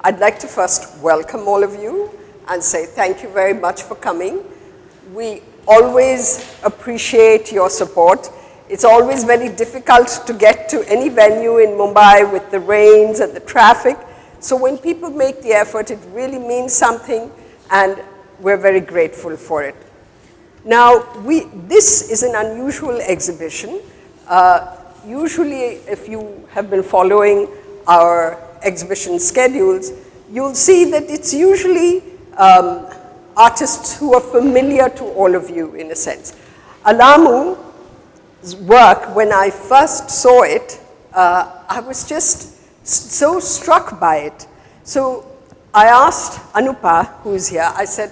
I'd like to first welcome all of you and say thank you very much for coming. We always appreciate your support. It's always very difficult to get to any venue in Mumbai with the rains and the traffic. So when people make the effort, it really means something, and we're very grateful for it. Now, this is an unusual exhibition. Usually, if you have been following our exhibition schedules, you'll see that it's usually artists who are familiar to all of you, in a sense. Alamu's work, when I first saw it, I was just so struck by it. So I asked Anupa, who is here, I said,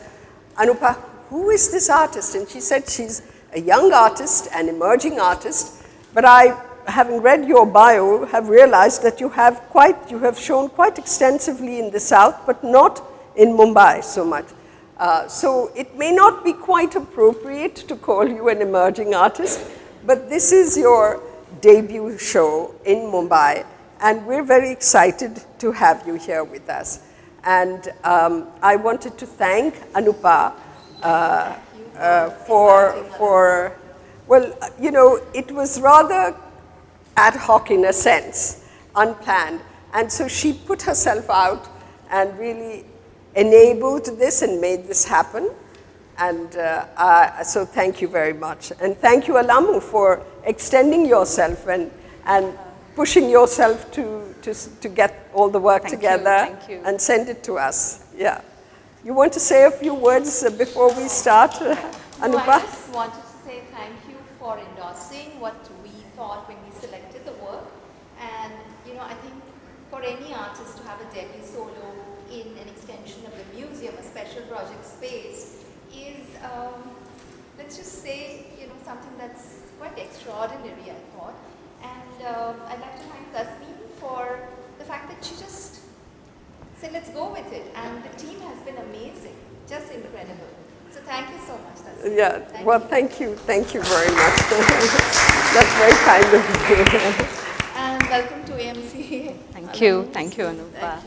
Anupa, who is this artist? And she said she's a young artist, an emerging artist, but I, having read your bio, have realized that you have shown quite extensively in the South, but not in Mumbai so much. So it may not be quite appropriate to call you an emerging artist, but this is your debut show in Mumbai, and we're very excited to have you here with us. And I wanted to thank Anupa well, you know, it was rather ad hoc in a sense, unplanned. And so she put herself out and really enabled this and made this happen. And so thank you very much. And thank you, Alamu, for extending yourself and pushing yourself to get all the work together and send it to us. Yeah. You want to say a few words before we start, Anupa? No, I just wanted to say thank you for endorsing what we thought when we selected the work. And, you know, I think for any artist to have a debut solo in an extension of the museum, a special project space, is, let's just say, you know, something that's quite extraordinary, I thought. And I'd like to thank Tasneem for the fact that she just said, let's go with it. And the team has been amazing, just incredible. So thank you so much, Tasneem. Yeah, thank you. Thank you very much. That's very kind of you. And welcome to AMC. Thank you, Anupa.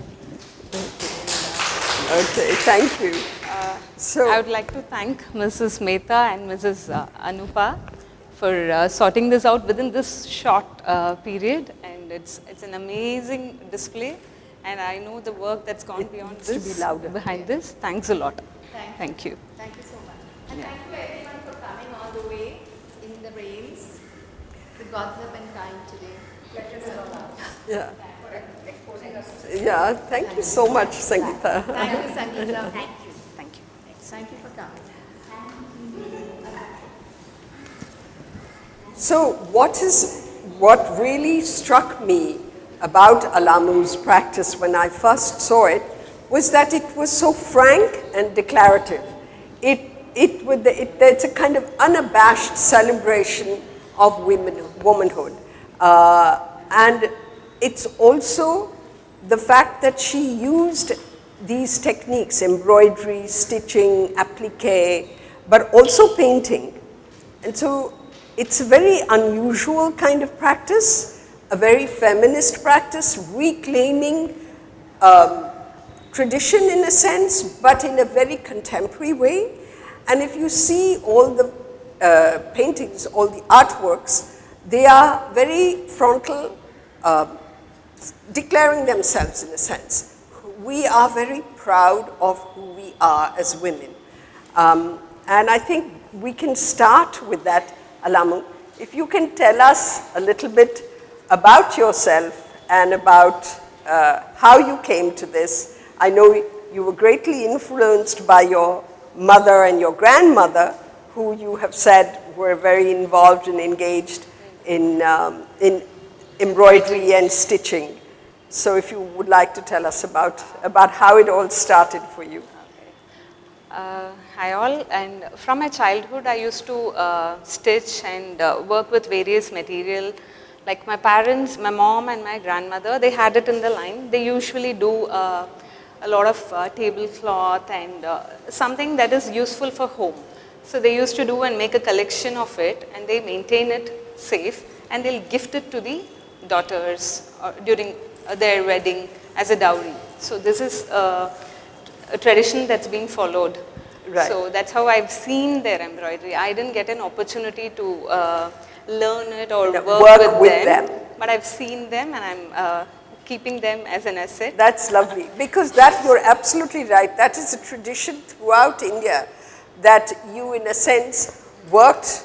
Okay, thank you. I would like to thank Mrs. Mehta and Mrs. Anupa for sorting this out within this short period, and it's an amazing display, and I know the work that's gone beyond this, behind this. Thanks a lot. Thank you. Thank you so much. And thank you everyone for coming all the way in the rains. The gods have been kind today. Yeah. Yeah, thank you so much, Sangeeta. Thank you, Sangeeta. Thank you. Thank you. Thank you for coming. So what really struck me about Alamu's practice when I first saw it was that it was so frank and declarative. It's a kind of unabashed celebration of womanhood. And it's also the fact that she used these techniques, embroidery, stitching, applique, but also painting. And so it's a very unusual kind of practice, a very feminist practice, reclaiming tradition in a sense, but in a very contemporary way. And if you see all the paintings, all the artworks, they are very frontal, declaring themselves in a sense. We are very proud of who we are as women. And I think we can start with that, Alamu. If you can tell us a little bit about yourself and about how you came to this. I know you were greatly influenced by your mother and your grandmother, who you have said were very involved and engaged in embroidery and stitching. So if you would like to tell us about how it all started for you. Hi all, and from my childhood I used to stitch and work with various material. Like my parents, my mom and my grandmother, they had it in the line. They usually do a lot of tablecloth and something that is useful for home. So they used to do and make a collection of it, and they maintain it safe, and they'll gift it to the daughters during their wedding as a dowry. So this is a tradition that's being followed. Right. So that's how I've seen their embroidery. I didn't get an opportunity to learn it or work with them, but I've seen them and I'm keeping them as an asset. That's lovely, because that, you're absolutely right. That is a tradition throughout India, that you in a sense worked,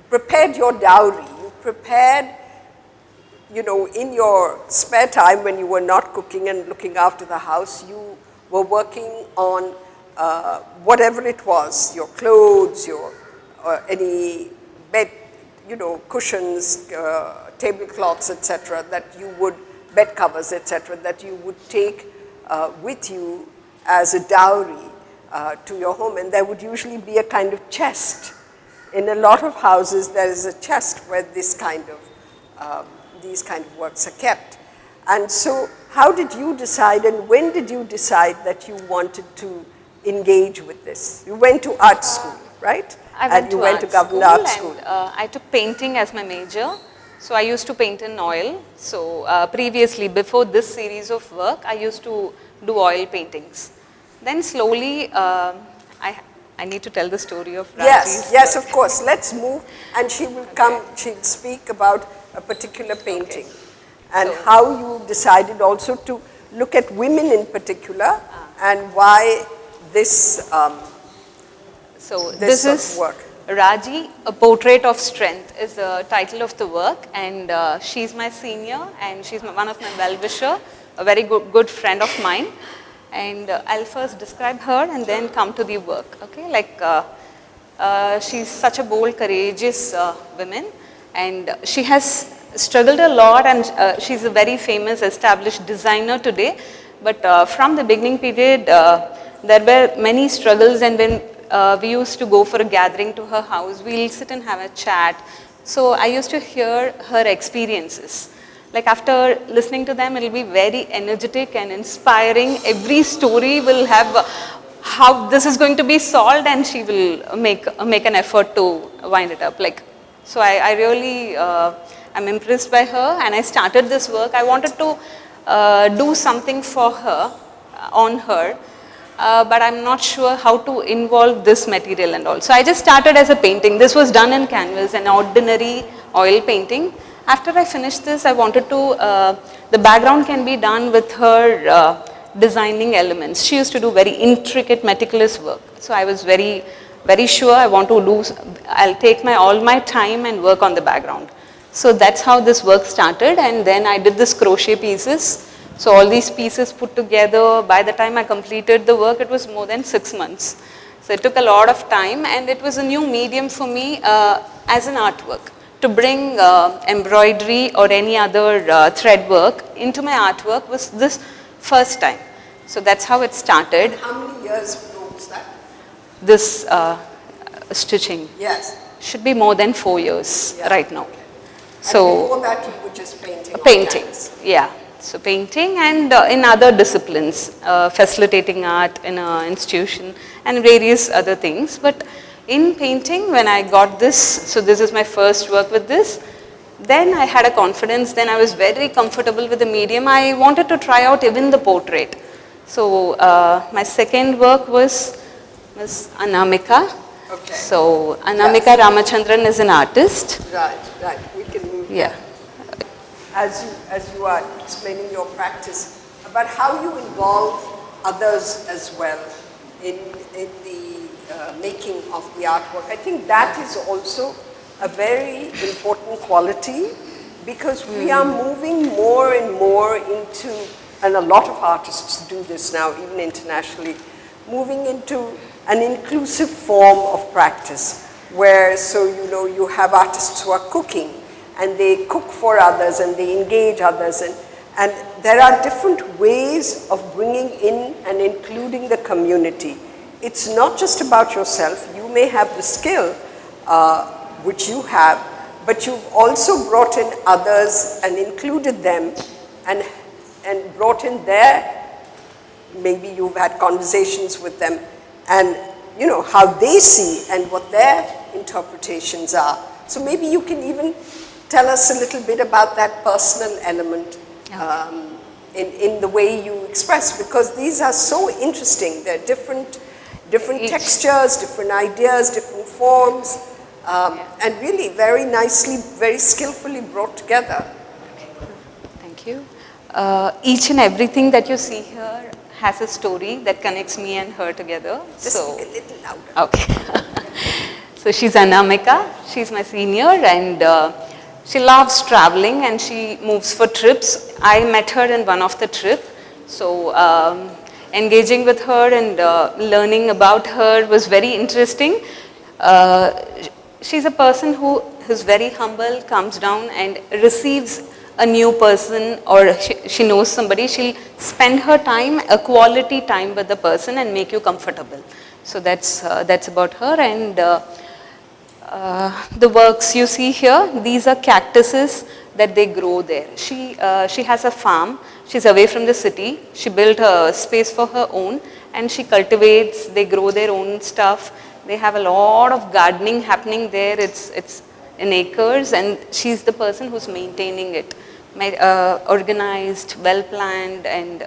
prepared your dowry, you prepared, you know, in your spare time when you were not cooking and looking after the house, you were working on whatever it was, your clothes, your any bed, you know, cushions, tablecloths, etc., that you would, bed covers, etc., that you would take with you as a dowry to your home. And there would usually be a kind of chest. In a lot of houses, there is a chest where this kind of, these kind of works are kept. And so how did you decide, and when did you decide that you wanted to engage with this? You went to art school, right? I went to art government art school. And I took painting as my major. So I used to paint in oil. So previously, before this series of work, I used to do oil paintings. Then slowly, I need to tell the story of Raji's Yes, work. of course. Let's move, and she will come, she'll speak about a particular painting, and So, how you decided also to look at women in particular, and why this, So this this sort of is work. Raji, A Portrait of Strength is the title of the work, and she's my senior and she's one of my well-wisher, a very good friend of mine. And I'll first describe her and then come to the work, okay? Like she's such a bold, courageous woman, and she has struggled a lot, and she's a very famous established designer today. But from the beginning period, there were many struggles, and when we used to go for a gathering to her house, we'll sit and have a chat. So I used to hear her experiences. Like after listening to them, it'll be very energetic and inspiring. Every story will have how this is going to be solved, and she will make an effort to wind it up. Like, so I really am impressed by her, and I started this work. I wanted to do something for her, on her. But I'm not sure how to involve this material and all. So I just started as a painting. This was done in canvas, an ordinary oil painting. After I finished this, I wanted to, the background can be done with her designing elements. She used to do very intricate, meticulous work. So I was very sure I want to do, I'll take all my time and work on the background. So that's how this work started, and then I did this crochet pieces. So all these pieces put together, by the time I completed the work, it was more than 6 months. So it took a lot of time, and it was a new medium for me as an artwork. To bring embroidery or any other thread work into my artwork was this first time. So that's how it started. How many years ago was that? This stitching. Yes. Should be more than 4 years right now. Okay. So and before that, you were just painting. Painting, yeah. So painting and in other disciplines, facilitating art in an institution and various other things. But in painting, when I got this, so this is my first work with this, then I had a confidence, then I was very comfortable with the medium. I wanted to try out even the portrait. So my second work was Ms. Anamika. Okay. So Anamika Ramachandran is an artist. Right. We can move. Yeah. As you are explaining your practice, about how you involve others as well in the making of the artwork. I think that is also a very important quality, because we are moving more and more into, and a lot of artists do this now, even internationally, moving into an inclusive form of practice, where, so you know, you have artists who are cooking, and they cook for others, and they engage others, and there are different ways of bringing in and including the community. It's not just about yourself. You may have the skill, which you have, but you've also brought in others and included them, and brought in their, maybe you've had conversations with them, and you know how they see and what their interpretations are. So maybe you can even tell us a little bit about that personal element in the way you express, because these are so interesting. They're different textures, different ideas, different forms, and really very nicely, very skillfully brought together. Thank you. Each and everything that you see here has a story that connects me and her together. Just So, speak a little louder. okay. So she's Anamika, she's my senior, and she loves traveling and she moves for trips. I met her in one of the trip. So engaging with her and learning about her was very interesting. She's a person who is very humble, comes down and receives a new person, or she knows somebody, she'll spend her time, a quality time with the person and make you comfortable. So that's about her. And the works you see here, these are cactuses that they grow there. She has a farm. She's away from the city. She built a space for her own and she cultivates. They grow their own stuff. They have a lot of gardening happening there. It's in acres, and she's the person who's maintaining it. Organized, well planned, and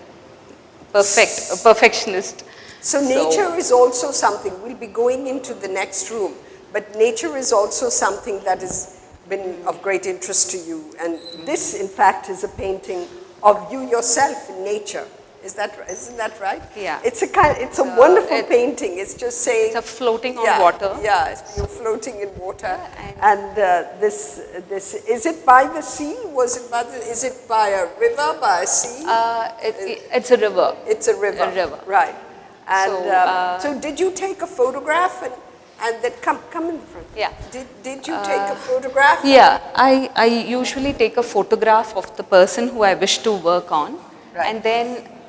perfect, a perfectionist. So nature is also something. We'll be going into the next room, but nature is also something that has been of great interest to you. And this, in fact, is a painting of you yourself in nature. Isn't that right? Yeah. It's a wonderful painting. It's just saying. It's a floating on water. Yeah, you're floating in water. And this is it by the sea? Is it by a river, by a sea? It's a river. It's a river. A river. Right. And so did you take a photograph and then come in the front? Yeah. Did you take a photograph? Yeah, I usually take a photograph of the person who I wish to work on, right.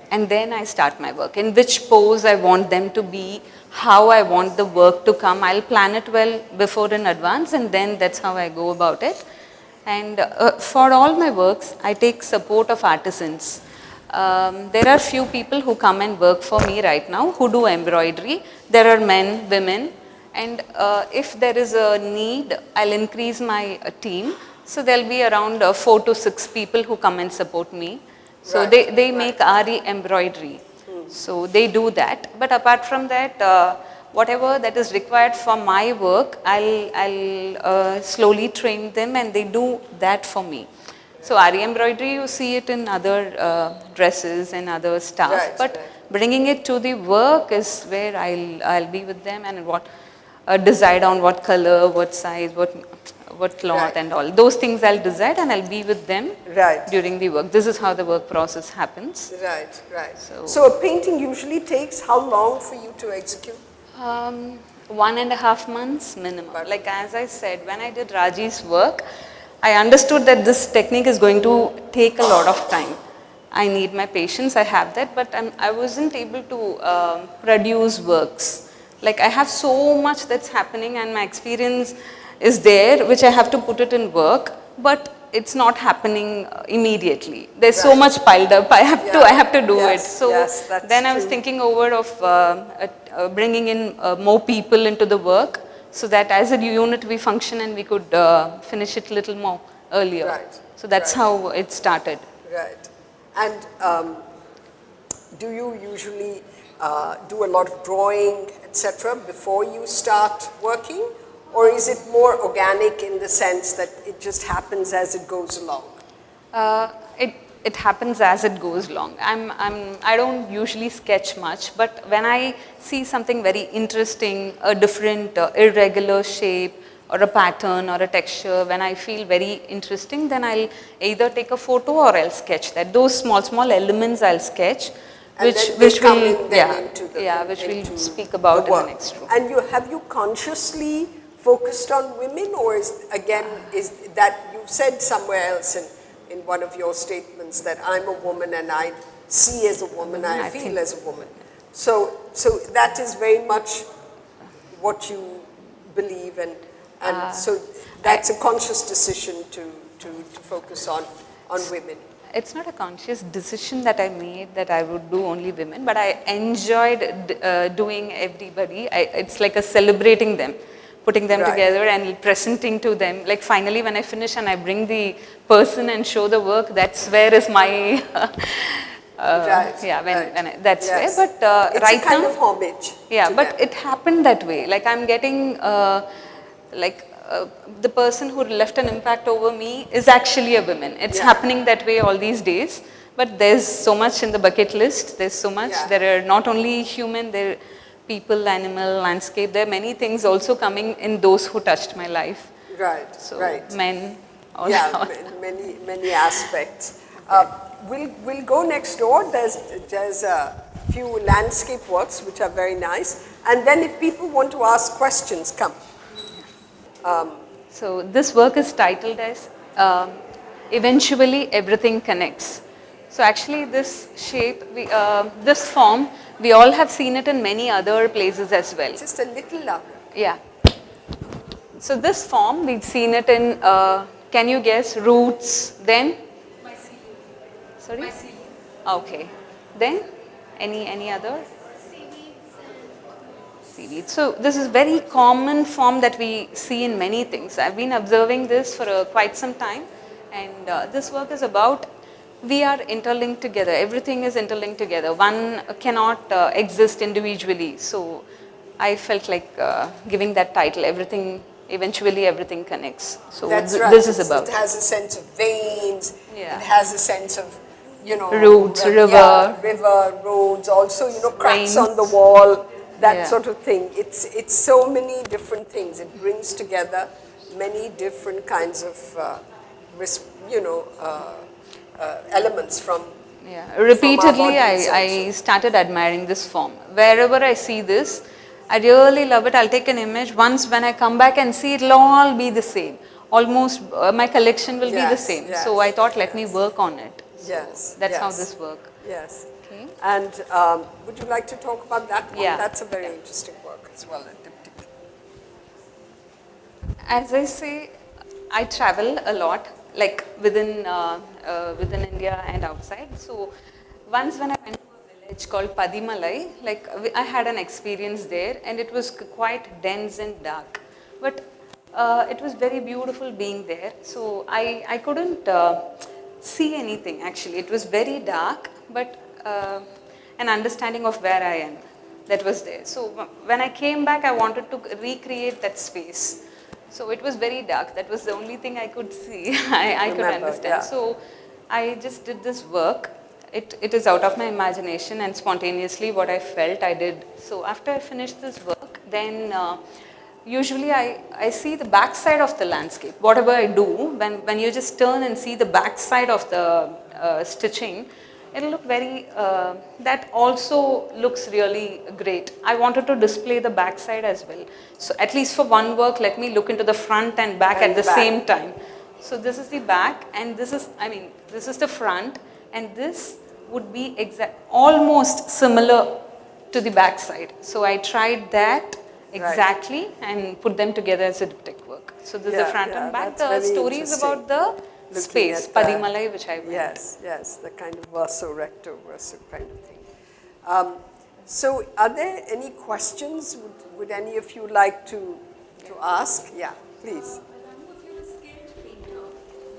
and then I start my work. In which pose I want them to be, how I want the work to come. I'll plan it well before in advance, and then that's how I go about it. And for all my works, I take support of artisans. There are few people who come and work for me right now who do embroidery. There are men, women, and if there is a need, I'll increase my team. So there'll be around 4 to 6 people who come and support me. So they make Ari embroidery. So they do that. But apart from that, whatever that is required for my work, I'll slowly train them and they do that for me. So Ari embroidery, you see it in other dresses and other stuff. But bringing it to the work is where I'll be with them and decide on what color, what size, what cloth and all. Those things I'll decide and I'll be with them during the work. This is how the work process happens. Right. So a painting usually takes how long for you to execute? 1.5 months minimum. Like as I said, when I did Raji's work, I understood that this technique is going to take a lot of time. I need my patience, I have that, but I wasn't able to produce works. Like I have so much that's happening and my experience is there, which I have to put it in work, but it's not happening immediately. There's so much piled up. I have to do it. So then I was thinking over of bringing in more people into the work, so that as a unit we function and we could finish it a little more earlier. So that's how it started. Right. And do you usually do a lot of drawing, etc., before you start working? Or is it more organic in the sense that it just happens as it goes along? It happens as it goes along. I don't usually sketch much, but when I see something very interesting, a different irregular shape or a pattern or a texture, when I feel very interesting, then I'll either take a photo or I'll sketch that. Those small elements I'll sketch, which we'll speak about in the next room. And have you consciously focused on women, or is that you've said somewhere else in one of your statements that I'm a woman and I see as a woman, I feel as a woman. So that is very much what you believe, and so that's a conscious decision to focus on women. It's not a conscious decision that I made that I would do only women, but I enjoyed doing everybody. It's like a celebrating them. putting them Right. together and presenting to them. Like finally when I finish and I bring the person and show the work, that's where is my, Right, yeah, right. that's Yes. where. But It's right a kind now, of homage yeah, to but them. it happened that way. Like I'm getting, the person who left an impact over me is actually a woman. It's Yeah. happening that way all these days. But there's so much in the bucket list. There's so much. Yeah. There are not only human, there are people, animal, landscape. There are many things also coming in those who touched my life. Right, So right. men, all, Yeah, all. many aspects. We'll go next door. There's a few landscape works which are very nice. And then if people want to ask questions, come. So this work is titled as Eventually Everything Connects. So actually this shape, this form, we all have seen it in many other places as well. Just a little louder. Yeah. So this form, we've seen it in, can you guess, roots, then? Mycelium. Sorry? Mycelium. Okay. Then, any other? Seaweed. So this is very common form that we see in many things. I've been observing this for quite some time, and this work is about we are interlinked together. Everything is interlinked together. One cannot exist individually. So I felt like giving that title. Eventually everything connects. So That's right. this is about It has a sense of veins. Yeah. It has a sense of, Roots, river. yeah, river, roads, also, cracks Veins. on the wall, that Yeah. sort of thing. It's so many different things. It brings together many different kinds of, elements from. Yeah, our repeatedly bodies I started admiring this form. Wherever I see this, I really love it. I'll take an image. Once when I come back and see, it'll all be the same. Almost my collection will be the Yes, same. yes, So I thought, let me yes. work on it. So Yes, that's how yes. this work. Yes. Okay. And would you like to talk about that one? Yeah. That's a very interesting work as well. As I say, I travel a lot, like within India and outside. So once when I went to a village called Padimalai, like I had an experience there, and it was quite dense and dark, but it was very beautiful being there. So I couldn't see anything actually. It was very dark, but an understanding of where I am that was there. So when I came back, I wanted to recreate that space. So it was very dark. That was the only thing I could see. I could Remember, understand. yeah. So I just did this work. It is out of my imagination and spontaneously what I felt I did. So after I finished this work, then usually I see the back side of the landscape. Whatever I do, when you just turn and see the back side of the stitching, it'll look very, that also looks really great. I wanted to display the back side as well. So at least for one work, let me look into the front and back And at the back. same time. So this is the back and this is, this is the front, and this would be almost similar to the back side. So I tried that exactly and put them together as a diptych work. So this is the front and back. That's The very story is interesting. about the Looking space, at the- Padimalai, which I went. Yes, the kind of verso, recto, verso kind of thing. So are there any questions? Would any of you like to ask? Yeah, please. Alamu, if you're a skilled painter,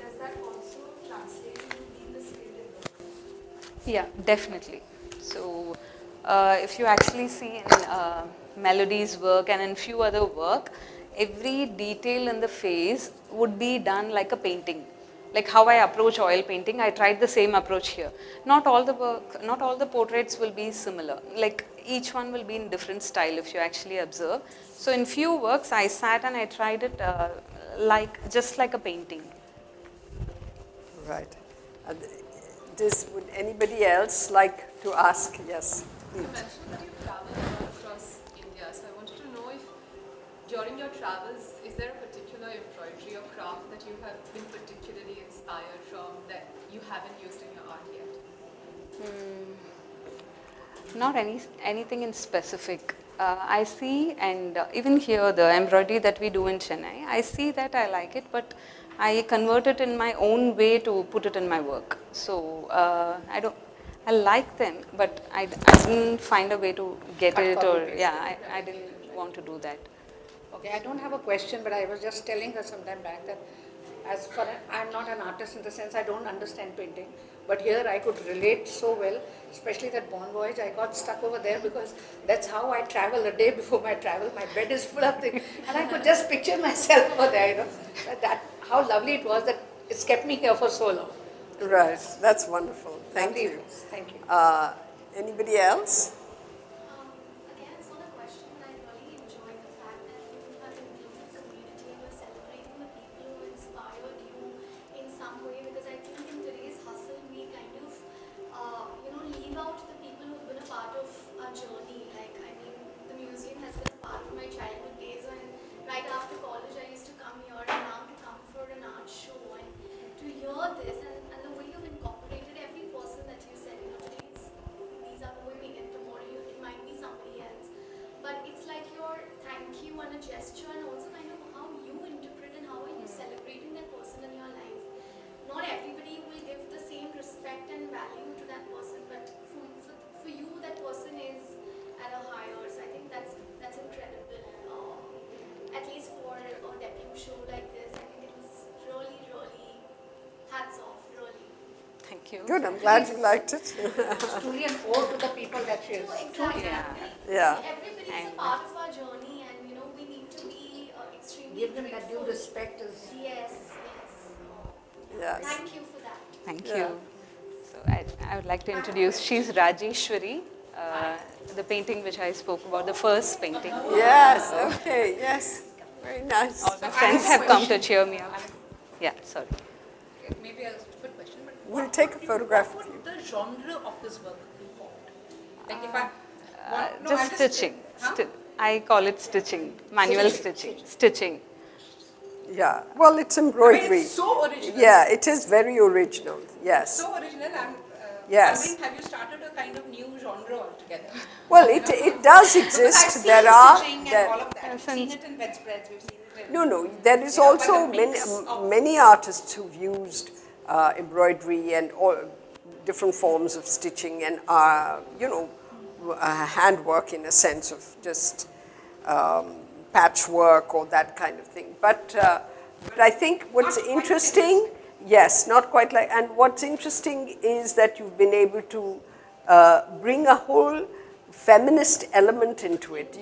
does that also translate into being a skilled illustrator? Yeah, definitely. So if you actually see in Melody's work and in few other work, every detail in the face would be done like a painting. Like how I approach oil painting, I tried the same approach here. Not all the work, not all the portraits will be similar. Like each one will be in different style if you actually observe. So in few works, I sat and I tried it just like a painting. Right. Would anybody else like to ask? Yes, You please. mentioned that you travel a lot across India, so I wanted to know if during your travels, is there a particular embroidery or craft that you have been particularly inspired from that you haven't used in your art yet? Not anything in specific. I see, and even here the embroidery that we do in Chennai, I see that I like it, but I convert it in my own way to put it in my work. So I like them, but I didn't find a way to get it, or yeah, I didn't want to do that. Okay, I don't have a question, but I was just telling her sometime back that I'm not an artist in the sense I don't understand painting, but here I could relate so well, especially that Bon Voyage. I got stuck over there because that's how I travel. The day before my travel, my bed is full of things, and I could just picture myself over there. That how lovely it was that it's kept me here for so long. Right, that's wonderful. Thank Lovely it you. was. Thank you. Anybody else? Again, it's not a question, but I really enjoy the fact that you have included community, you're celebrating the people who inspired you in some way, because I think in today's hustle, we kind of, leave out the people who've been a part of our journey. Like, I mean, the museum has been a part of my childhood days, and right after college, I used to come here, and now to come for an art show, and to hear this, and the way you've incorporated every person that you said, today these are women, and tomorrow it might be somebody else. But it's like your thank you and a gesture, and also kind of how you interpret and how are you celebrating that person in your life. Not everybody will give the same respect and value to that person, but for you, that person is at a higher. So I think that's incredible. At least for a debut show like this, I think it was really, really hats off, really. Thank you. Good, I'm glad you liked it. It's truly an ode to the people that she is. Exactly. Yeah. Everybody is a part of our journey, and we need to be extremely Give them that due grateful. respect. Yes. Yes. Thank you for that. Thank Yeah. you. So I would like to introduce, she's Rajeshwari, the painting which I spoke about, the first painting. Yes, okay, yes. Very nice. My friends have come to cheer me up. Yeah, sorry. Maybe a stupid question, but We'll take a photograph of what you. would the genre of this work be called? Like if I Just stitching. I call it stitching, manual stitching. Stitching. Yeah, well, it's embroidery. it's so original. Yeah, it is very original, yes. So original. I'm Yes. wondering, have you started a kind of new genre altogether? Well, it does Because I've exist. seen There are. stitching and all of that. We've Since- seen it in bedspreads. We've seen it in. No, there is Yeah, also but the mix of- many artists who've used embroidery and all different forms of stitching and, handwork in a sense of just patchwork or that kind of thing. But I think what's Not quite interesting, yes, not quite like, and what's interesting is that you've been able to bring a whole feminist element into it,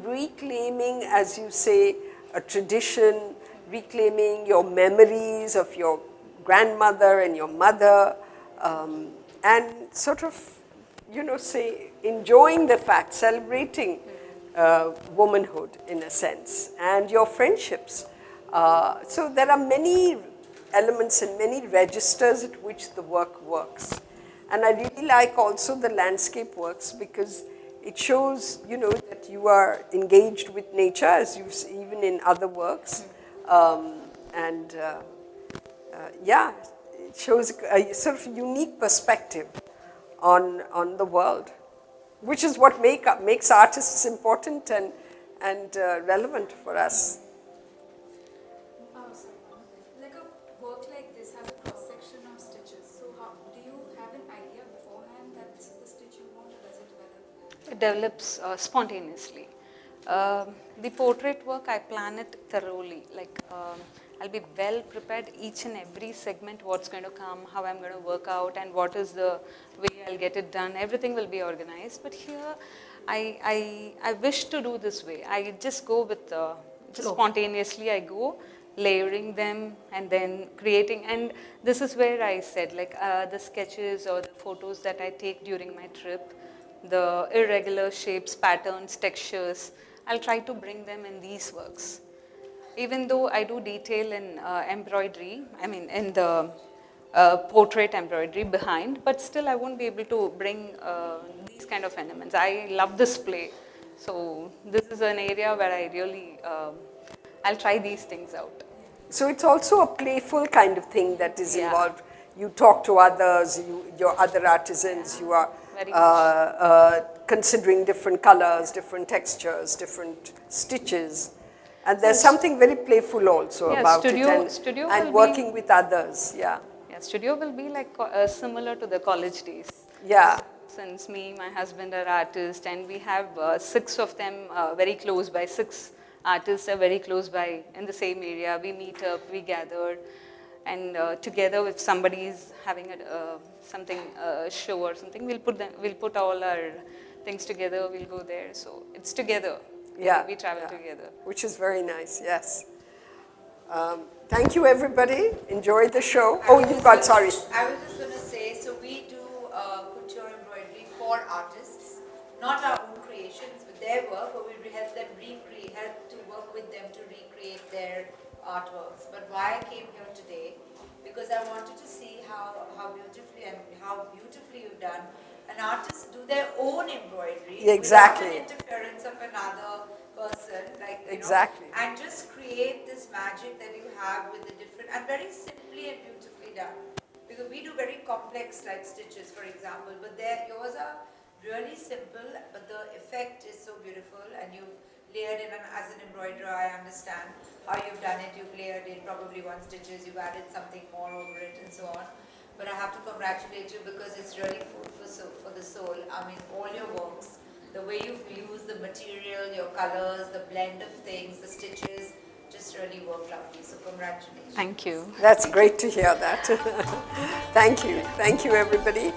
reclaiming, as you say, a tradition, reclaiming your memories of your grandmother and your mother, and sort of, say, enjoying the fact, celebrating womanhood in a sense, and your friendships. So there are many elements and many registers at which the work works. And I really like also the landscape works because it shows, that you are engaged with nature, as you've seen even in other works. It shows a sort of unique perspective on the world, which is what makes artists important and relevant for us. Like a work like this has a cross section of stitches. So how do you have an idea beforehand that this is the stitch you want, or does it develop? It develops spontaneously. The portrait work, I plan it thoroughly. I'll be well prepared each and every segment, what's going to come, how I'm going to work out, and what is the way I'll get it done. Everything will be organized. But here, I wish to do this way. I just go with, just spontaneously I go, layering them and then creating. And this is where I said, the sketches or the photos that I take during my trip, the irregular shapes, patterns, textures, I'll try to bring them in these works. Even though I do detail in embroidery, in the portrait embroidery behind, but still I won't be able to bring these kind of elements. I love this play. So this is an area where I really, I'll try these things out. So it's also a playful kind of thing that is Yeah. involved. You talk to others, your other artisans, you are Very considering different colors, different textures, different stitches. And there's something very playful also Yeah, about studio and will working be- with others, yeah. Yeah, studio will be similar to the college days. Yeah, Since me, my husband are artists, and we have 6 of them very close by, 6 artists are very close by in the same area. We meet up, we gather, and together if somebody is having something show or something, we'll put all our things together. We'll go there. So it's together. Yeah. We travel yeah. together. Which is very nice, yes. Thank you, everybody. Enjoyed the show. Oh, you got, sorry. I was just going to say, so we do couture embroidery for artists, not our own creations with their work, but we help them help to work with them to recreate their artworks. But why I came here today, because I wanted to see how beautifully you've done an artist do their own embroidery Exactly. without an interference of another person, like Exactly. and just create this magic that you have with the different and very simply and beautifully done. Because we do very complex like stitches, for example, but yours are really simple, but the effect is so beautiful, and you've layered in. And as an embroiderer, I understand how you've done it. You've layered in probably one stitches, you've added something more over it, and so on. But I have to congratulate you because it's really food for the soul. I mean, all your works, the way you've used the material, your colors, the blend of things, the stitches, just really worked lovely. So congratulations. Thank you. That's great to hear that. Thank you. Thank you, everybody.